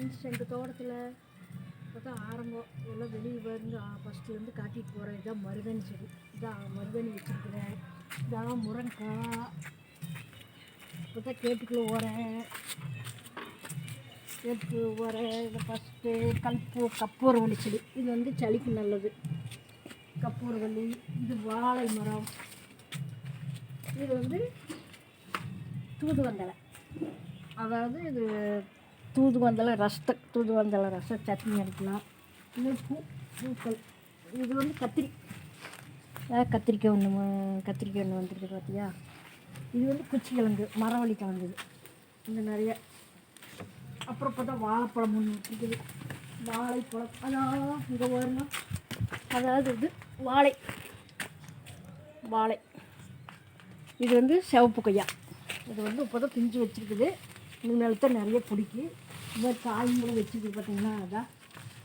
எங்கள் தோட்டத்தில் இப்போ தான் ஆரம்பம் எல்லாம் வெளியே வந்து ஃபஸ்ட்டுலேருந்து காட்டிகிட்டு போகிறேன். இதான் மருதாணி செடி, இதான் மருதாணி வச்சுருக்குறேன். இதான் முருங்கைக்காய், இப்போ தான் கேட்டுக்குள்ளே ஓரேன். கேட்டுக்கு ஓரேன். இதை ஃபஸ்ட்டு கற்பூரவள்ளி செடி, இது வந்து சளிக்கு நல்லது. கற்பூரவள்ளி, இது வாழை மரம், இது வந்து தூதுவந்தலை, அதாவது இது தூதுவந்தலை ரசம் சட்னி அரைக்கலாம். இது பூக்கள், இது வந்து கத்திரிக்காய் ஒன்று வந்துருக்கு பார்த்தியா. இது வந்து குச்சி கிழங்கு, மரவள்ளி கிழங்கு, இந்த நிறைய. அப்புறம் பார்த்தா வாழைப்பழம் ஒன்று இருக்குது. வாழைப்பழம் அதான் இங்கே வரணும். அதாவது இது வாழை, இது வந்து சிவப்பு கொய்யா. இது வந்து இப்போ தான் பிஞ்சு வச்சுருக்குது. இனிமேல் தான் நிறைய பிடிக்கும். இந்த மாதிரி காயும் கூட வச்சுருக்கு பார்த்திங்கன்னா. அதான்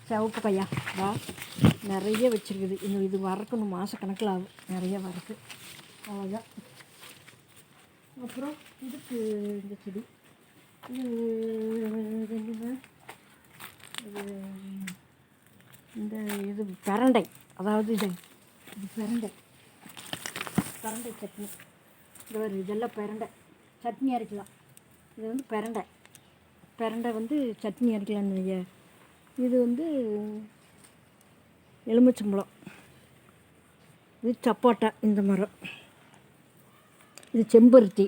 சிவப்பு கொய்யா தான் நிறைய வச்சுருக்குது. இன்னும் இது வரக்கணும், மாதக்கணக்கில் ஆகும் நிறைய வரக்கு. அவ்வளோதான். அப்புறம் இதுக்கு இந்த செடி, இது பிரண்டை, அதாவது இது பிரண்டை சட்னி. இதெல்லாம் பிரண்டை சட்னி அரைக்கலாம். இது வந்து பிரண்டை வந்து சட்னி அரைக்கலான்னு. இது வந்து எலுமிச்சம்பழம், இது சப்போட்டா, இந்த மரம், இது செம்பருத்தி,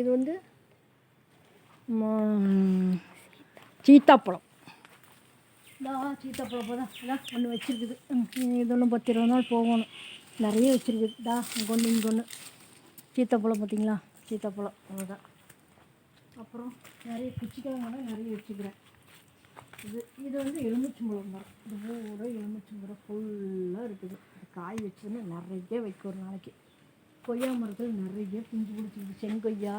இது வந்து சீத்தாப்பழம். சீத்தாப்பழம் தான் இதான் ஒன்று வச்சுருக்குது. இது ஒன்று 10-20 நாள் போகணும். நிறைய வச்சுருக்குது. இங்கே ஒன்று சீத்தாப்பழம் பார்த்திங்களா, சீத்தாப்பழம் அவ்வளோதான். அப்புறம் நிறைய குச்சிக்கிழங்கு நிறைய வச்சுக்கிறேன். இது வந்து எலுமிச்சம்பழம் மரம். இது பூரா எலுமிச்சம்பழம் ஃபுல்லாக இருக்குது. காய் வச்சதுன்னா நிறைய வைக்கும் ஒரு நாளைக்கு. கொய்யா மரத்தில் நிறைய பிஞ்சு பிடிச்சிருக்கு. செங்கொய்யா,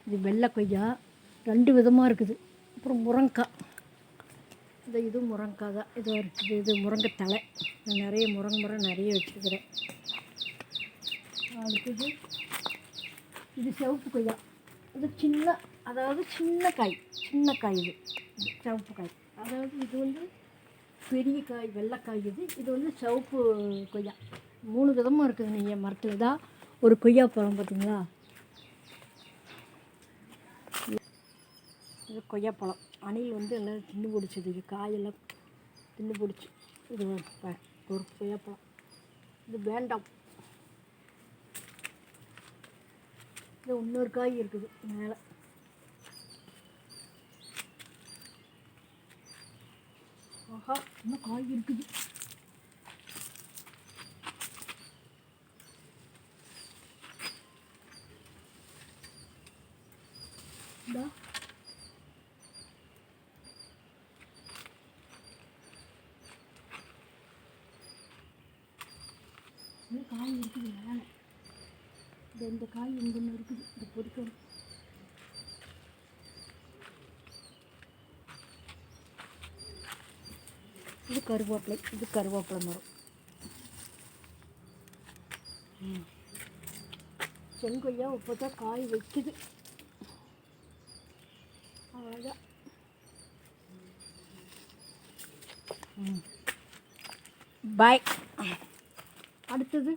இது வெள்ளை கொய்யா, 2 விதமாக இருக்குது. அப்புறம் முருங்கைக்காய், இது முருங்கைக்காய் தான். இது இருக்குது. இது முருங்கை தலை. நான் நிறைய முருங்கை மரம் நிறைய வச்சுருக்கிறேன். அடுத்தது இது சிவப்பு கொய்யா. இது சின்ன காய் இது சிவப்பு காய். அதாவது இது வந்து பெரிய காய், வெள்ளைக்காய். இது வந்து சிவப்பு கொய்யா. 3 விதமாக இருக்குது நீங்கள் மரத்தில் தான். ஒரு கொய்யா பழம் பார்த்திங்களா, இது கொய்யாப்பழம். அணில் வந்து எல்லாம் தின்னு பிடிச்சது. இது காயெல்லாம் தின்னு பிடிச்சி. இது ஒரு கொய்யாப்பழம். இது வேண்டாம். இது இன்னொரு காய் இருக்குது மேலே. ஆஹா, இன்னும் காய் இருக்குது. காய் இருக்குது மேலே. இந்த காய் இங்கே இருக்குது. இது பொறிக்கணும். இது கருவேப்பிலை மரம். செங்கொய்யா இப்போ தான் காய் வைக்குது. அவ்வளோதான். பாய். அடுத்தது